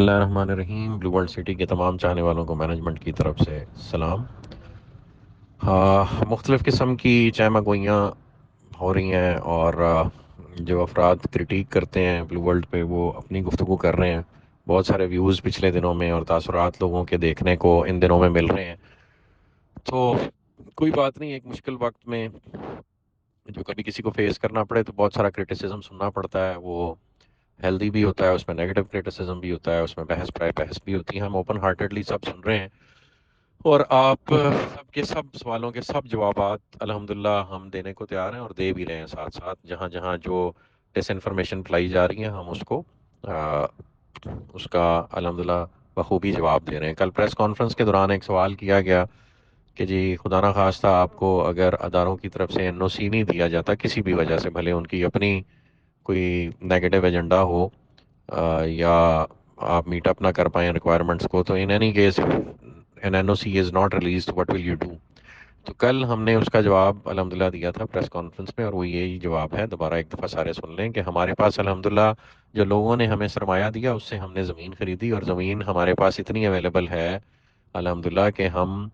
اللہ الرحمن الرحیم۔ بلو World city کے تمام چاہنے والوں کو مینجمنٹ کی طرف سے سلام۔ مختلف قسم کی چائمہ گوئیاں ہو رہی ہیں اور جو افراد کرٹیک کرتے ہیں بلو ورلڈ پہ وہ اپنی گفتگو کر رہے ہیں۔ بہت سارے ویوز پچھلے دنوں میں اور تاثرات لوگوں کے دیکھنے کو ان دنوں میں مل رہے ہیں، تو کوئی بات نہیں۔ ایک مشکل وقت میں جو کبھی کسی کو فیس کرنا پڑے تو بہت سارا کرٹیسزم سننا پڑتا ہے، وہ ہیلدی بھی ہوتا ہے، اس میں نیگیٹو کرٹیسزم بھی ہوتا ہے، اس میں بحث پرائے بحث بھی ہوتی ہے۔ ہم اوپن ہارٹیڈلی سب سن رہے ہیں اور آپ سب کے سب سوالوں کے سب جوابات الحمدللہ ہم دینے کو تیار ہیں اور دے بھی رہے ہیں ساتھ ساتھ۔ جہاں جہاں جو ڈس انفارمیشن پھیلائی جا رہی ہیں ہم اس کو آ، اس کا الحمدللہ بخوبی جواب دے رہے ہیں۔ کل پریس کانفرنس کے دوران ایک سوال کیا گیا کہ جی خدا نہ خواستہ آپ کو اگر اداروں کی طرف سے NOC نہیں دیا جاتا کسی بھی وجہ سے، بھلے ان کی اپنی کوئی نیگیٹو ایجنڈا ہو یا آپ میٹ اپ نہ کر پائیں ریکوائرمنٹس کو، تو in any case an NOC is not released what will you do? تو کل ہم نے اس کا جواب الحمدللہ دیا تھا پریس کانفرنس میں، اور وہ یہی جواب ہے۔ دوبارہ ایک دفعہ سارے سن لیں کہ ہمارے پاس الحمدللہ جو لوگوں نے ہمیں سرمایہ دیا اس سے ہم نے زمین خریدی، اور زمین ہمارے پاس اتنی اویلیبل ہے الحمدللہ کہ ہم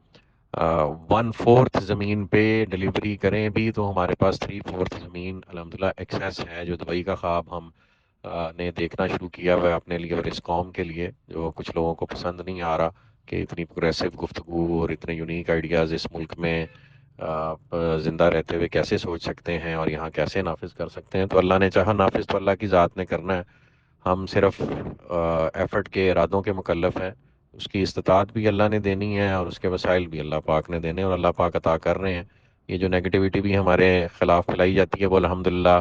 1/4 زمین پہ ڈلیوری کریں بھی تو ہمارے پاس 3/4 زمین الحمدللہ ایکسیس ہے، جو دبئی کا خواب ہم نے دیکھنا شروع کیا ہوا ہے اپنے لیے اور اس قوم کے لیے، جو کچھ لوگوں کو پسند نہیں آ رہا کہ اتنی پروگریسو گفتگو اور اتنے یونیک آئیڈیاز اس ملک میں زندہ رہتے ہوئے کیسے سوچ سکتے ہیں اور یہاں کیسے نافذ کر سکتے ہیں۔ تو اللہ نے چاہا، نافذ تو اللہ کی ذات نے کرنا ہے، ہم صرف ایفرٹ کے ارادوں کے مکلف ہیں۔ اس کی استطاعت بھی اللہ نے دینی ہے اور اس کے وسائل بھی اللہ پاک نے دینے، اور اللہ پاک عطا کر رہے ہیں۔ یہ جو نیگیٹیوٹی بھی ہمارے خلاف پھیلائی جاتی ہے وہ الحمدللہ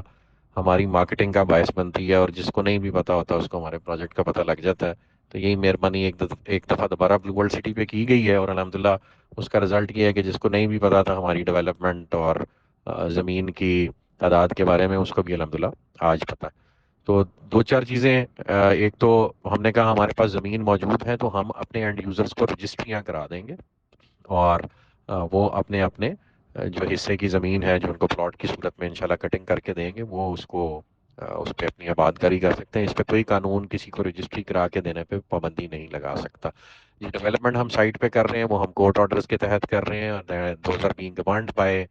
ہماری مارکیٹنگ کا باعث بنتی ہے، اور جس کو نہیں بھی پتا ہوتا اس کو ہمارے پروجیکٹ کا پتہ لگ جاتا ہے۔ تو یہی مہربانی ایک دفعہ دوبارہ بلو ورلڈ سٹی پہ کی گئی ہے، اور الحمدللہ اس کا رزلٹ یہ ہے کہ جس کو نہیں بھی پتا تھا ہماری ڈیولپمنٹ اور زمین کی تعداد کے بارے میں، اس کو بھی الحمدللہ آج پتہ ہے۔ تو دو چار چیزیں، ایک تو ہم نے کہا ہمارے پاس زمین موجود ہے تو ہم اپنے اینڈ یوزرز کو رجسٹریاں کرا دیں گے، اور وہ اپنے اپنے جو حصے کی زمین ہے جو ان کو پلاٹ کی صورت میں انشاءاللہ کٹنگ کر کے دیں گے، وہ اس کو اس پہ اپنی آباد کاری کر سکتے ہیں۔ اس پہ کوئی قانون کسی کو رجسٹری کرا کے دینے پہ پابندی نہیں لگا سکتا۔ یہ ڈیولپمنٹ ہم سائٹ پہ کر رہے ہیں وہ ہم کورٹ آرڈرز کے تحت کر رہے ہیں، those are being governed by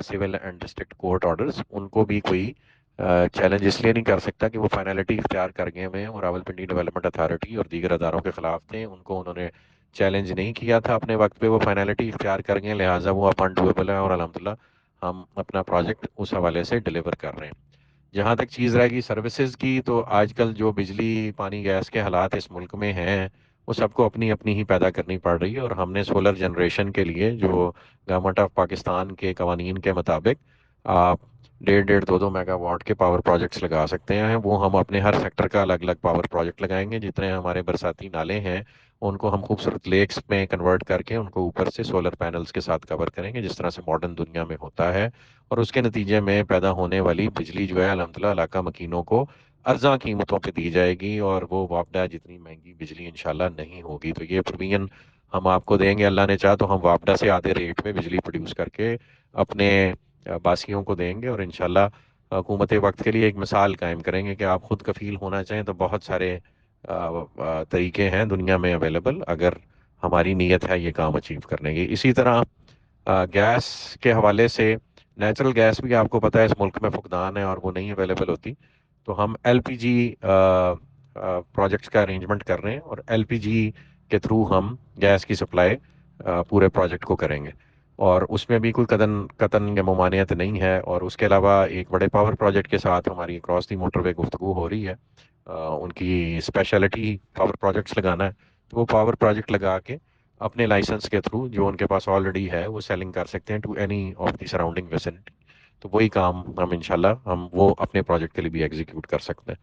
civil and district court orders. ان کو بھی کوئی چیلنج اس لیے نہیں کر سکتا کہ وہ فائنلٹی اختیار کر گئے ہوئے ہیں، اور راولپنڈی ڈیولپمنٹ اتھارٹی اور دیگر اداروں کے خلاف تھے، ان کو انہوں نے چیلنج نہیں کیا تھا اپنے وقت پہ، وہ فائنلٹی اختیار کر گئے، لہٰذا وہ اب انڈویبل ہے، اور الحمدللہ ہم اپنا پروجیکٹ اس حوالے سے ڈیلیور کر رہے ہیں۔ جہاں تک چیز رہے گی سروسز کی، تو آج کل جو بجلی پانی گیس کے حالات اس ملک میں ہیں وہ سب کو اپنی اپنی ہی پیدا کرنی پڑ رہی ہے، اور ہم نے سولر جنریشن کے لیے جو گورنمنٹ آف پاکستان کے قوانین کے مطابق آپ 1.5-2 میگا واٹ کے پاور پروجیکٹس لگا سکتے ہیں، وہ ہم اپنے ہر سیکٹر کا الگ الگ پاور پروجیکٹ لگائیں گے۔ جتنے ہمارے برساتی نالے ہیں ان کو ہم خوبصورت لیکس میں کنورٹ کر کے ان کو اوپر سے سولر پینلز کے ساتھ کور کریں گے، جس طرح سے ماڈرن دنیا میں ہوتا ہے، اور اس کے نتیجے میں پیدا ہونے والی بجلی جو ہے الحمدللہ علاقہ مکینوں کو ارزاں قیمتوں پہ دی جائے گی، اور وہ وابڈہ جتنی مہنگی بجلی انشاءاللہ نہیں ہوگی۔ تو یہ پروین ہم آپ کو دیں گے، اللہ نے چاہا تو ہم وابڈہ سے آدھے ریٹ میں بجلی پروڈیوس کر کے اپنے باسیوں کو دیں گے، اور انشاءاللہ حکومت وقت کے لیے ایک مثال قائم کریں گے کہ آپ خود کفیل ہونا چاہیں تو بہت سارے طریقے ہیں دنیا میں اویلیبل، اگر ہماری نیت ہے یہ کام اچیو کرنے کی۔ اسی طرح گیس کے حوالے سے، نیچرل گیس بھی آپ کو پتہ ہے اس ملک میں فقدان ہے اور وہ نہیں اویلیبل ہوتی، تو ہم LPG پروجیکٹس کا ارینجمنٹ کر رہے ہیں، اور LPG کے تھرو ہم گیس کی سپلائی پورے پروجیکٹ کو کریں گے، اور اس میں بھی کوئی قطن یا ممانعت نہیں ہے۔ اور اس کے علاوہ ایک بڑے پاور پروجیکٹ کے ساتھ ہماری اکراس دی موٹر وے گفتگو ہو رہی ہے، ان کی اسپیشلٹی پاور پروجیکٹس لگانا ہے، تو وہ پاور پروجیکٹ لگا کے اپنے لائسنس کے تھرو جو ان کے پاس آلریڈی ہے وہ سیلنگ کر سکتے ہیں to any of the surrounding vicinity. تو وہی کام ہم انشاءاللہ ہم وہ اپنے پروجیکٹ کے لیے بھی ایگزیکیوٹ کر سکتے ہیں۔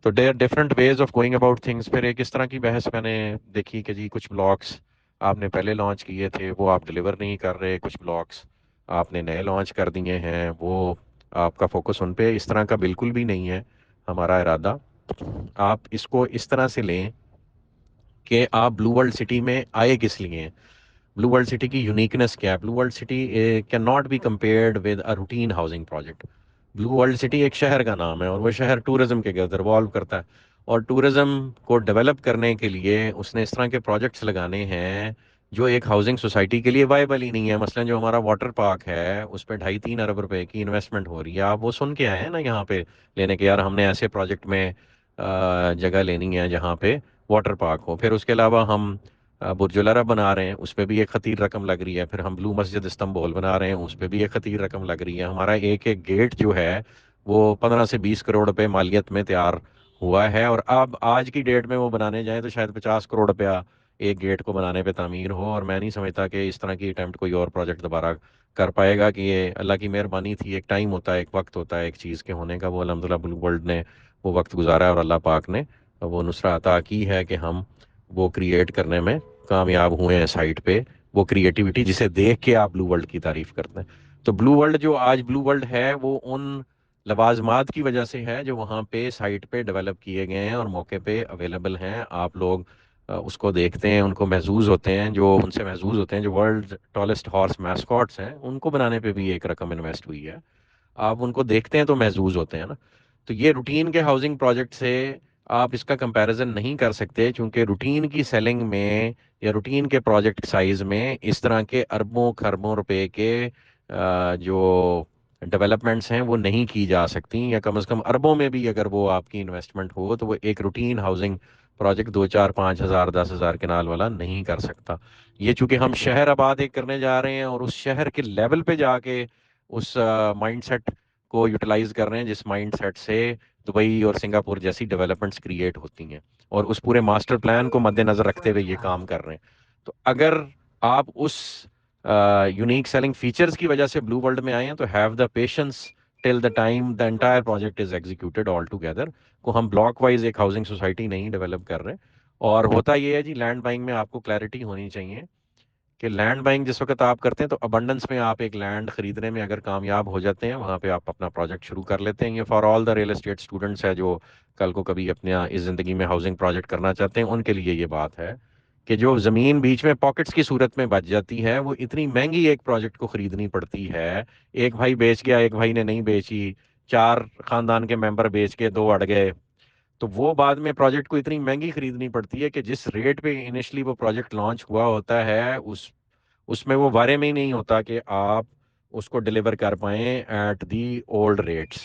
تو there different ways of going about things. پھر ایک اس طرح کی بحث میں نے دیکھی کہ جی کچھ بلاکس آپ نے پہلے لانچ کیے تھے وہ آپ ڈلیور نہیں کر رہے، کچھ بلاکس آپ نے نئے لانچ کر دیے ہیں، وہ آپ کا فوکس ان پہ۔ اس طرح کا بالکل بھی نہیں ہے ہمارا ارادہ۔ آپ اس کو اس طرح سے لیں کہ آپ بلو ورلڈ سٹی میں آئے کس لیے ہیں، بلو ورلڈ سٹی کی یونیکنیس کیا ہے۔ Blue World City can not be compared with a routine housing project. Blue World City ایک شہر کا نام ہے، اور وہ شہر ٹورزم کے گرد ریوالو کرتا ہے، اور ٹورزم کو ڈیولپ کرنے کے لیے اس نے اس طرح کے پروجیکٹس لگانے ہیں جو ایک ہاؤسنگ سوسائٹی کے لیے وائبل ہی نہیں ہے. مثلا جو ہمارا واٹر پارک ہے اس پہ 2.5-3 ارب روپے کی انویسٹمنٹ ہو رہی ہے. آپ وہ سن کے آئے ہیں نا یہاں پہ لینے کے, یار ہم نے ایسے پروجیکٹ میں جگہ لینی ہے جہاں پہ واٹر پارک ہو. پھر اس کے علاوہ ہم برج العرب بنا رہے ہیں, اس پہ بھی ایک خطیر رقم لگ رہی ہے. پھر ہم بلو مسجد استنبول بنا رہے ہیں, اس پہ بھی ایک خطیر رقم لگ رہی ہے. ہمارا ایک ایک گیٹ جو ہے وہ 15 سے 20 کروڑ روپے مالیت میں تیار ہوا ہے, اور اب آج کی ڈیٹ میں وہ بنانے جائیں تو شاید 50 کروڑ روپیہ ایک گیٹ کو بنانے پہ تعمیر ہو. اور میں نہیں سمجھتا کہ اس طرح کی اٹیمپٹ کوئی اور پروجیکٹ دوبارہ کر پائے گا. کہ یہ اللہ کی مہربانی تھی, ایک ٹائم ہوتا ہے, ایک وقت ہوتا ہے ایک چیز کے ہونے کا, وہ الحمدللہ بلو ورلڈ نے وہ وقت گزارا ہے, اور اللہ پاک نے وہ نصرہ عطا کی ہے کہ ہم وہ کریٹ کرنے میں کامیاب ہوئے ہیں سائٹ پہ. وہ کریٹیوٹی جسے دیکھ کے آپ بلو ورلڈ کی تعریف کرتے ہیں. تو بلو ورلڈ جو آج بلو ورلڈ ہے وہ ان لوازمات کی وجہ سے ہے جو وہاں پہ سائٹ پہ ڈیولپ کیے گئے ہیں اور موقع پہ اویلیبل ہیں. آپ لوگ اس کو دیکھتے ہیں, ان کو محظوظ ہوتے ہیں, جو ان سے محظوظ ہوتے ہیں, جو ورلڈ ٹالسٹ ہارس میسکاٹس ہیں ان کو بنانے پہ بھی ایک رقم انویسٹ ہوئی ہے. آپ ان کو دیکھتے ہیں تو محظوظ ہوتے ہیں نا. تو یہ روٹین کے ہاؤسنگ پروجیکٹ سے آپ اس کا کمپیریزن نہیں کر سکتے, چونکہ روٹین کی سیلنگ میں یا روٹین کے پروجیکٹ سائز میں اس طرح کے اربوں خربوں روپے کے جو ڈیولپمنٹس ہیں وہ نہیں کی جا سکتی, یا کم از کم اربوں میں بھی اگر وہ آپ کی انویسٹمنٹ ہو تو وہ ایک روٹین ہاؤسنگ پروجیکٹ 2 4 5 ہزار 10 ہزار کنال والا نہیں کر سکتا. یہ چونکہ ہم شہر آباد ایک کرنے جا رہے ہیں اور اس شہر کے لیول پہ جا کے اس مائنڈ سیٹ کو یوٹیلائز کر رہے ہیں جس مائنڈ سیٹ سے دبئی اور سنگاپور جیسی ڈیولپمنٹس کریٹ ہوتی ہیں, اور اس پورے ماسٹر پلان کو مد نظر رکھتے ہوئے یہ کام کر رہے ہیں. تو اگر آپ اس یونیک سیلنگ فیچرز کی وجہ سے بلو ورلڈ میں آئے ہیں تو have the patience till the time the entire project is executed all together. کو ہم بلاک وائز ایک ہاؤسنگ سوسائٹی نہیں ڈیولپ کر رہے. اور ہوتا یہ ہے جی, لینڈ بائنگ میں آپ کو کلیئرٹی ہونی چاہیے کہ لینڈ بائنگ جس وقت آپ کرتے ہیں تو ابنڈنس میں آپ ایک لینڈ خریدنے میں اگر کامیاب ہو جاتے ہیں وہاں پہ آپ اپنا پروجیکٹ شروع کر لیتے ہیں. یہ for all the real estate students ہے جو کل کو کبھی اپنے اس زندگی میں ہاؤسنگ پروجیکٹ کرنا چاہتے ہیں, ان کے لیے یہ بات ہے کہ جو زمین بیچ میں پاکٹس کی صورت میں بچ جاتی ہے وہ اتنی مہنگی ایک پروجیکٹ کو خریدنی پڑتی ہے. ایک بھائی بیچ گیا, ایک بھائی نے نہیں بیچی, 4 خاندان کے ممبر بیچ کے 2 اڑ گئے, تو وہ بعد میں پروجیکٹ کو اتنی مہنگی خریدنی پڑتی ہے کہ جس ریٹ پہ انیشلی وہ پروجیکٹ لانچ ہوا ہوتا ہے اس میں وہ بارے میں ہی نہیں ہوتا کہ آپ اس کو ڈلیور کر پائیں ایٹ دی اولڈ ریٹس.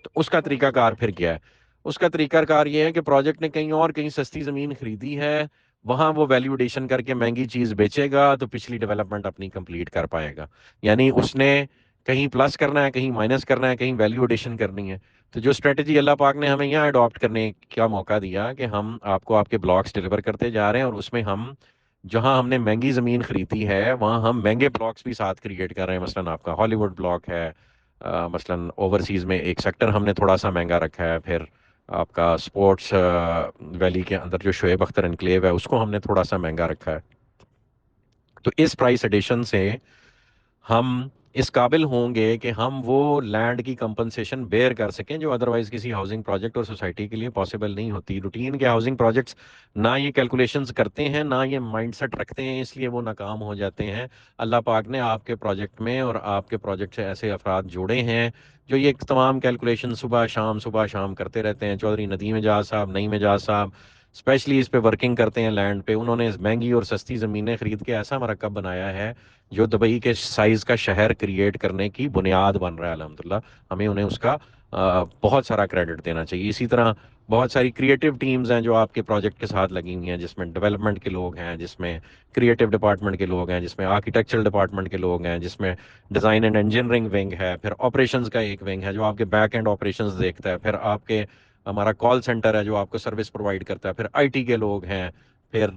تو اس کا طریقہ کار پھر کیا ہے؟ اس کا طریقہ کار یہ ہے کہ پروجیکٹ نے کہیں اور کہیں سستی زمین خریدی ہے, وہاں وہ ویلیوڈیشن کر کے مہنگی چیز بیچے گا تو پچھلی ڈیولپمنٹ اپنی کمپلیٹ کر پائے گا. یعنی اس نے کہیں پلس کرنا ہے, کہیں مائنس کرنا ہے, کہیں ویلیو ایڈیشن کرنی ہے. تو جو اسٹریٹجی اللہ پاک نے ہمیں یہاں اڈاپٹ کرنے کا موقع دیا کہ ہم آپ کو آپ کے بلاکس ڈلیور کرتے جا رہے ہیں, اور اس میں ہم جہاں ہم نے مہنگی زمین خریدی ہے وہاں ہم مہنگے بلاکس بھی ساتھ کریٹ کر رہے ہیں. مثلا آپ کا ہالی ووڈ بلاک ہے, مثلا اوورسیز میں ایک سیکٹر ہم نے تھوڑا سا مہنگا رکھا ہے, پھر آپ کا اسپورٹس ویلی کے اندر جو شعیب اختر انکلیو ہے اس کو ہم نے تھوڑا سا مہنگا رکھا ہے. تو اس پرائس ایڈیشن سے ہم اس قابل ہوں گے کہ ہم وہ لینڈ کی کمپنسیشن بیئر کر سکیں جو ادروائز کسی ہاؤسنگ پروجیکٹ اور سوسائٹی کے لیے پاسبل نہیں ہوتی. روٹین کے ہاؤسنگ پروجیکٹس نہ یہ کیلکولیشنز کرتے ہیں, نہ یہ مائنڈ سیٹ رکھتے ہیں, اس لیے وہ ناکام ہو جاتے ہیں. اللہ پاک نے آپ کے پروجیکٹ میں اور آپ کے پروجیکٹ سے ایسے افراد جوڑے ہیں جو یہ تمام کیلکولیشن صبح شام کرتے رہتے ہیں. چودھری ندیم اعجاز صاحب, نعیم اعجاز صاحب اسپیشلی اس پہ ورکنگ کرتے ہیں لینڈ پہ. انہوں نے مہنگی اور سستی زمینیں خرید کے ایسا مرکب بنایا ہے جو دبئی کے سائز کا شہر کریٹ کرنے کی بنیاد بن رہا ہے. الحمدللہ ہمیں انہیں اس کا بہت سارا کریڈٹ دینا چاہیے. اسی طرح بہت ساری کریٹو ٹیمز ہیں جو آپ کے پروجیکٹ کے ساتھ لگی ہوئی ہیں, جس میں ڈیولپمنٹ کے لوگ ہیں, جس میں کریٹو ڈپارٹمنٹ کے لوگ ہیں, جس میں آرکیٹیکچرل ڈپارٹمنٹ کے لوگ ہیں, جس میں ڈیزائن اینڈ انجینئرنگ ونگ ہے, پھر آپریشنز کا ایک ونگ ہے جو آپ کے بیک اینڈ آپریشنز دیکھتا ہے, پھر آپ کے ہمارا کال سینٹر ہے جو آپ کو سروس پرووائڈ کرتا ہے, پھر آئی ٹی کے لوگ ہیں, پھر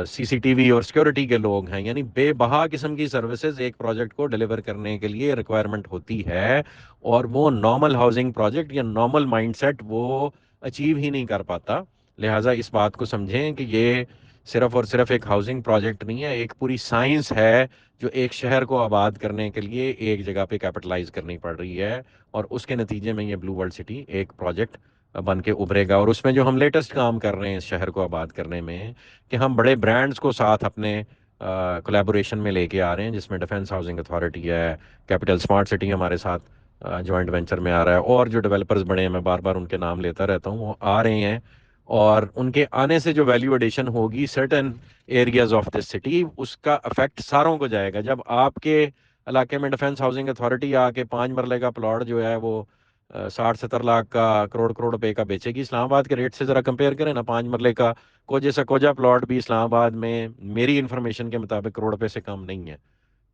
سی سی ٹی وی اور سیکورٹی کے لوگ ہیں. یعنی بے بہا قسم کی سروسز ایک پروجیکٹ کو ڈیلیور کرنے کے لیے ریکوائرمنٹ ہوتی ہے, اور وہ نارمل ہاؤسنگ پروجیکٹ یا نارمل مائنڈ سیٹ وہ اچیو ہی نہیں کر پاتا. لہٰذا اس بات کو سمجھیں کہ یہ صرف اور صرف ایک ہاؤسنگ پروجیکٹ نہیں ہے, ایک پوری سائنس ہے جو ایک شہر کو آباد کرنے کے لیے ایک جگہ پہ کیپٹلائز کرنی پڑ رہی ہے, اور اس کے نتیجے میں یہ بلو ورلڈ سٹی ایک پروجیکٹ بن کے ابھرے گا. اور اس میں جو ہم لیٹسٹ کام کر رہے ہیں اس شہر کو آباد کرنے میں کہ ہم بڑے برانڈز کو ساتھ اپنے کولیبوریشن میں لے کے آ رہے ہیں, جس میں ڈیفنس ہاؤسنگ اتھارٹی ہے, کیپٹل اسمارٹ سٹی ہمارے ساتھ جوائنٹ وینچر میں آ رہا ہے, اور جو ڈیولپرز بڑے ہیں میں بار بار ان کے نام لیتا رہتا ہوں وہ آ رہے ہیں اور ان کے آنے سے جو ویلیو ایڈیشن ہوگی certain areas of this city, اس کا افیکٹ ساروں کو جائے گا. جب آپ کے علاقے میں ڈیفنس ہاؤسنگ اتھارٹی آ کے 5 مرلے کا پلاٹ جو ہے وہ 60-70 لاکھ کا، کروڑ کروڑ روپے کا بیچے گی، اسلام آباد کے ریٹ سے ذرا کمپیئر کریں نا. 5 مرلے کا کوجے سے کوجا پلاٹ بھی اسلام آباد میں میری انفارمیشن کے مطابق کروڑ روپے سے کم نہیں ہے،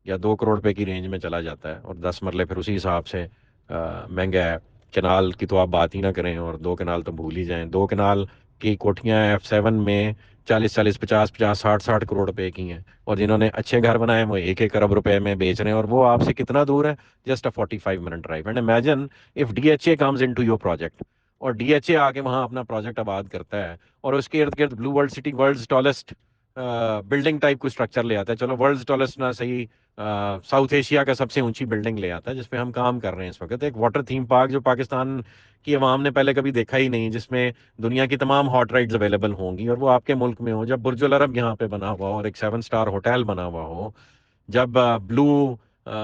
یا 2 کروڑ روپے کی رینج میں چلا جاتا ہے. اور 10 مرلے پھر اسی حساب سے مہنگا ہے. کنال کی تو آپ بات ہی نہ کریں، اور 2 کنال تو بھول ہی جائیں. 2 کنال کی کوٹھیاں F7 میں 40-40 50-50 60-60 کروڑ روپے کی ہیں، اور جنہوں نے اچھے گھر بنائے ہیں وہ 1-1 ارب روپے میں بیچ رہے ہیں، اور وہ آپ سے کتنا دور ہے؟ Just 45 minute drive. And imagine if DHA comes into your project, اور DHA آ کے وہاں اپنا پروجیکٹ آباد کرتا ہے، اور اس کے ارد گرد Blue World City world's tallest building type کو اسٹرکچر لے آتا ہے. چلو ورلڈز ٹالسٹ نہ صحیح، ساؤتھ ایشیا کا سب سے اونچی بلڈنگ لے آتا ہے، جس پہ ہم کام کر رہے ہیں اس وقت. ایک واٹر تھیم پارک جو پاکستان کی عوام نے پہلے کبھی دیکھا ہی نہیں، جس میں دنیا کی تمام ہاٹ رائڈز اویلیبل ہوں گی، اور وہ آپ کے ملک میں ہو. جب برج العرب یہاں پہ بنا ہوا ہو، اور ایک 7 اسٹار ہوٹل بنا ہوا ہو، جب بلو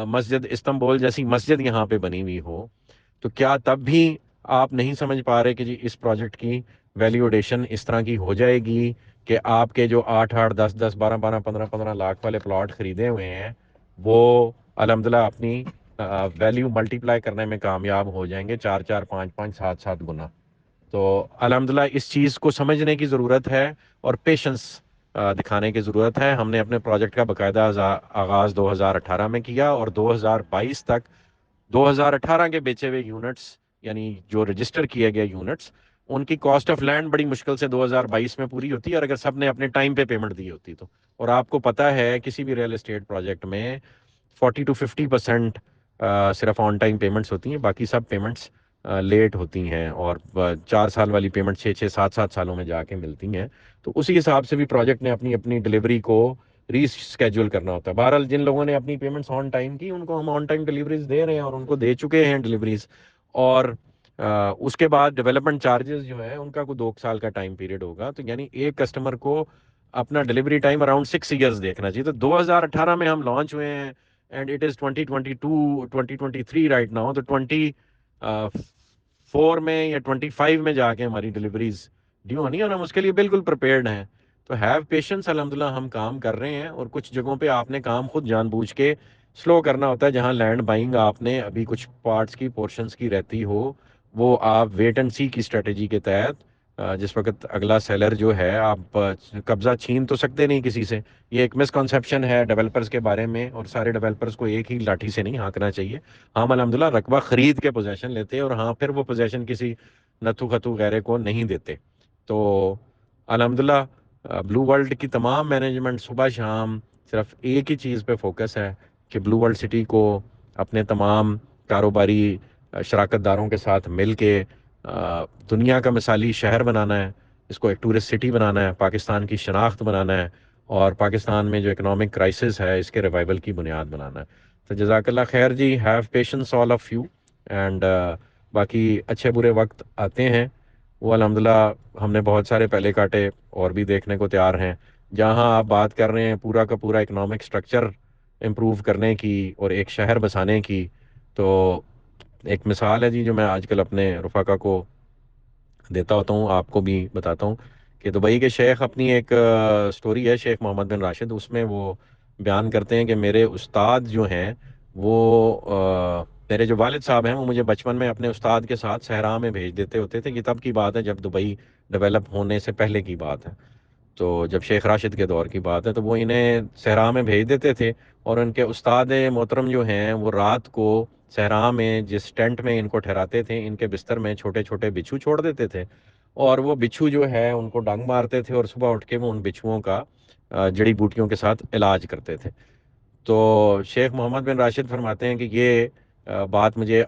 مسجد استنبول جیسی مسجد یہاں پہ بنی ہوئی ہو، تو کیا تب بھی آپ نہیں سمجھ پا رہے کہ جی اس پروجیکٹ کی ویلیوڈیشن اس طرح کی ہو جائے گی کہ آپ کے جو 8-8 10-10 12-12 15-15 لاکھ والے پلاٹ خریدے ہوئے ہیں، وہ الحمدللہ اپنی ویلیو ملٹی پلائی کرنے میں کامیاب ہو جائیں گے 4-4 5-5 7-7 گنا. تو الحمدللہ اس چیز کو سمجھنے کی ضرورت ہے، اور پیشنس دکھانے کی ضرورت ہے. ہم نے اپنے پروجیکٹ کا باقاعدہ آغاز 2018 میں کیا، اور 2022 تک 2018 کے بیچے ہوئے یونٹس، یعنی جو رجسٹر کیے گئے یونٹس، ان کی کاسٹ آف لینڈ بڑی مشکل سے 2022 میں پوری ہوتی ہے، اور اگر سب نے اپنے ٹائم پہ پیمنٹ دی ہوتی تو. اور آپ کو پتہ ہے کسی بھی ریئل اسٹیٹ پروجیکٹ میں 40-50% صرف آن ٹائم پیمنٹس ہوتی ہیں، باقی سب پیمنٹس لیٹ ہوتی ہیں، اور 4 سال والی پیمنٹ 6-6 7-7 سالوں میں جا کے ملتی ہیں. تو اسی حساب سے بھی پروجیکٹ نے اپنی اپنی ڈلیوری کو ری اسکیجول کرنا ہوتا ہے. بہرحال جن لوگوں نے اپنی پیمنٹس آن ٹائم کی، ان کو ہم آن ٹائم ڈلیوریز دے رہے ہیں، اور ان کو دے چکے ہیں ڈلیوریز. اور اس کے بعد ڈیولپمنٹ چارجز جو ہیں ان کا کوئی 2 سال کا ٹائم پیریڈ ہوگا. تو یعنی ایک کسٹمر کو اپنا ڈلیوری ٹائم اراؤنڈ 6 ایئرز دیکھنا چاہیے. تو 2018 میں ہم لانچ ہوئے ہیں، and it is 2022 2023 right now. تو 24 میں یا 25 میں جا کے ہماری ڈلیوریز ڈیو ہونی ہے، اور ہم اس کے لیے بالکل پریپیئرڈ ہیں. تو ہیو پیشنس. الحمدللہ ہم کام کر رہے ہیں، اور کچھ جگہوں پہ آپ نے کام خود جان بوجھ کے سلو کرنا ہوتا ہے. جہاں لینڈ بائنگ آپ نے ابھی کچھ پارٹس کی پورشنز کی رہتی ہو، وہ آپ ویٹ اینڈ سی کی اسٹریٹجی کے تحت، جس وقت اگلا سیلر جو ہے، آپ قبضہ چھین تو سکتے نہیں کسی سے. یہ ایک مسکنسیپشن ہے ڈیولپرز کے بارے میں، اور سارے ڈیولپرز کو ایک ہی لاٹھی سے نہیں ہانکنا چاہیے. ہم الحمدللہ رقبہ خرید کے پوزیشن لیتے ہیں، اور ہاں پھر وہ پوزیشن کسی نتھو خطو غیرے کو نہیں دیتے. تو الحمدللہ بلو ورلڈ کی تمام مینجمنٹ صبح شام صرف ایک ہی چیز پہ فوکس ہے کہ بلو ورلڈ سٹی کو اپنے تمام کاروباری شراکت داروں کے ساتھ مل کے دنیا کا مثالی شہر بنانا ہے، اس کو ایک ٹورسٹ سٹی بنانا ہے، پاکستان کی شناخت بنانا ہے، اور پاکستان میں جو اکنامک کرائسس ہے اس کے ریوائول کی بنیاد بنانا ہے. تو جزاک اللہ خیر جی. Have patience all of you. And باقی اچھے برے وقت آتے ہیں، وہ الحمدللہ ہم نے بہت سارے پہلے کاٹے، اور بھی دیکھنے کو تیار ہیں. جہاں آپ بات کر رہے ہیں پورا کا پورا اکنامک سٹرکچر امپروو کرنے کی اور ایک شہر بسانے کی، تو ایک مثال ہے جی جو میں آج کل اپنے رفقا کو دیتا ہوتا ہوں، آپ کو بھی بتاتا ہوں، کہ دبئی کے شیخ اپنی ایک سٹوری ہے، شیخ محمد بن راشد، اس میں وہ بیان کرتے ہیں کہ میرے استاد جو ہیں وہ میرے جو والد صاحب ہیں وہ مجھے بچپن میں اپنے استاد کے ساتھ صحرا میں بھیج دیتے ہوتے تھے. یہ تب کی بات ہے جب دبئی ڈیولپ ہونے سے پہلے کی بات ہے. تو جب شیخ راشد کے دور کی بات ہے، تو وہ انہیں صحرا میں بھیج دیتے تھے، اور ان کے استاد محترم جو ہیں وہ رات کو صحرا میں جس ٹینٹ میں ان کو ٹھہراتے تھے، ان کے بستر میں چھوٹے چھوٹے بچھو چھوڑ دیتے تھے، اور وہ بچھو جو ہے ان کو ڈنگ مارتے تھے، اور صبح اٹھ کے وہ ان بچھوؤں کا جڑی بوٹیوں کے ساتھ علاج کرتے تھے. تو شیخ محمد بن راشد فرماتے ہیں کہ یہ بات مجھے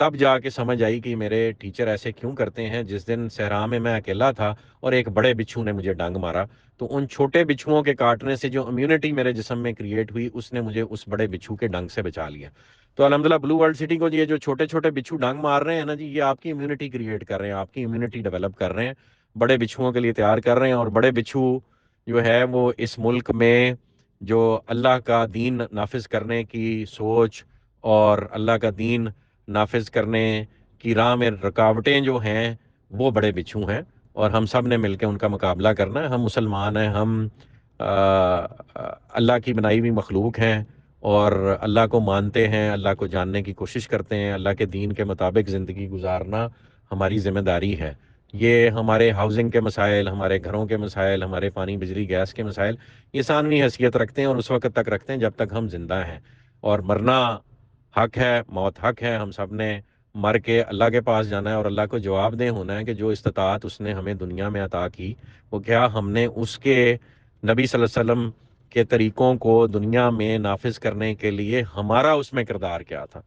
تب جا کے سمجھ آئی کہ میرے ٹیچر ایسے کیوں کرتے ہیں. جس دن صحرا میں اکیلا تھا اور ایک بڑے بچھو نے مجھے ڈنگ مارا، تو ان چھوٹے بچھوؤں کے کاٹنے سے جو امیونٹی میرے جسم میں کریٹ ہوئی، اس نے مجھے اس بڑے بچھو کے ڈنگ سے بچا لیا. تو الحمدللہ بلو ورلڈ سٹی کو یہ جو چھوٹے چھوٹے بچھو ڈنگ مار رہے ہیں نا جی، یہ آپ کی امیونٹی کریٹ کر رہے ہیں، آپ کی امیونٹی ڈیولپ کر رہے ہیں، بڑے بچھوؤں کے لیے تیار کر رہے ہیں. اور بڑے بچھو جو ہے وہ اس ملک میں جو اللہ کا دین نافذ کرنے کی سوچ اور اللہ کا دین نافذ کرنے کی راہ میں رکاوٹیں جو ہیں، وہ بڑے بچھو ہیں. اور ہم سب نے مل کے ان کا مقابلہ کرنا ہے۔ ہم مسلمان ہیں، ہم آ، اللہ کی بنائی ہوئی مخلوق ہیں، اور اللہ کو مانتے ہیں، اللہ کو جاننے کی کوشش کرتے ہیں، اللہ کے دین کے مطابق زندگی گزارنا ہماری ذمہ داری ہے۔ یہ ہمارے ہاؤسنگ کے مسائل، ہمارے گھروں کے مسائل، ہمارے پانی بجلی گیس کے مسائل، یہ ثانوی حیثیت رکھتے ہیں اور اس وقت تک رکھتے ہیں جب تک ہم زندہ ہیں۔ اور مرنا حق ہے، موت حق ہے، ہم سب نے مر کے اللہ کے پاس جانا ہے اور اللہ کو جواب دہ ہونا ہے کہ جو استطاعت اس نے ہمیں دنیا میں عطا کی، وہ کیا ہم نے اس کے نبی صلی اللہ علیہ وسلم کے طریقوں کو دنیا میں نافذ کرنے کے لیے ہمارا اس میں کردار کیا تھا۔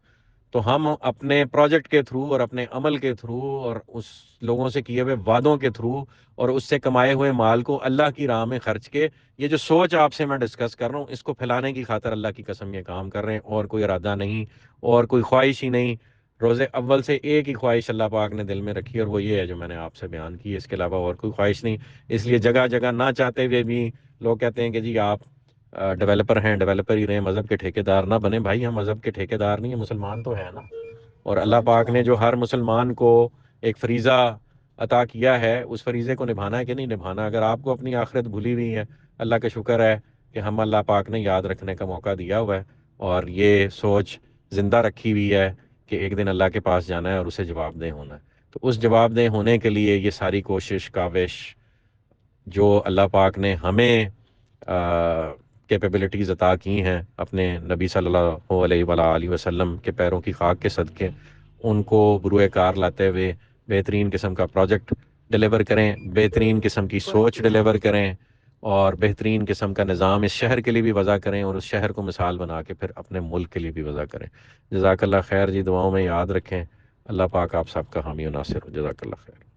تو ہم اپنے پروجیکٹ کے تھرو اور اپنے عمل کے تھرو اور اس لوگوں سے کیے ہوئے وعدوں کے تھرو اور اس سے کمائے ہوئے مال کو اللہ کی راہ میں خرچ کے، یہ جو سوچ آپ سے میں ڈسکس کر رہا ہوں، اس کو پھیلانے کی خاطر اللہ کی قسم یہ کام کر رہے ہیں، اور کوئی ارادہ نہیں اور کوئی خواہش ہی نہیں۔ روز اول سے ایک ہی خواہش اللہ پاک نے دل میں رکھی، اور وہ یہ ہے جو میں نے آپ سے بیان کی، اس کے علاوہ اور کوئی خواہش نہیں۔ اس لیے جگہ جگہ نہ چاہتے ہوئے بھی لوگ کہتے ہیں کہ جی آپ ڈیولپر ہیں، ڈیولپر ہی رہیں، مذہب کے ٹھیکیدار نہ بنے۔ بھائی ہم مذہب کے ٹھیکیدار نہیں ہیں، مسلمان تو ہیں نا۔ اور اللہ پاک نے جو ہر مسلمان کو ایک فریضہ عطا کیا ہے، اس فریضے کو نبھانا ہے کہ نہیں نبھانا۔ اگر آپ کو اپنی آخرت بھولی ہوئی ہے، اللہ کا شکر ہے کہ ہم اللہ پاک نے یاد رکھنے کا موقع دیا ہوا ہے، اور یہ سوچ زندہ رکھی ہوئی ہے کہ ایک دن اللہ کے پاس جانا ہے اور اسے جواب دہ ہونا ہے۔ تو اس جواب دہ ہونے کے لیے یہ ساری کوشش کاوش جو اللہ پاک نے ہمیں کیپیبلٹیز عطا کی ہیں اپنے نبی صلی اللہ علیہ وآلہ وسلم کے پیروں کی خاک کے صدقے، ان کو بروئے کار لاتے ہوئے بہترین قسم کا پروجیکٹ ڈیلیور کریں، بہترین قسم کی سوچ ڈیلیور کریں، اور بہترین قسم کا نظام اس شہر کے لیے بھی وضع کریں، اور اس شہر کو مثال بنا کے پھر اپنے ملک کے لیے بھی وضع کریں۔ جزاک اللہ خیر جی، دعاؤں میں یاد رکھیں۔ اللہ پاک آپ سب کا حامی و ناصر ہو۔ جزاک اللہ خیر۔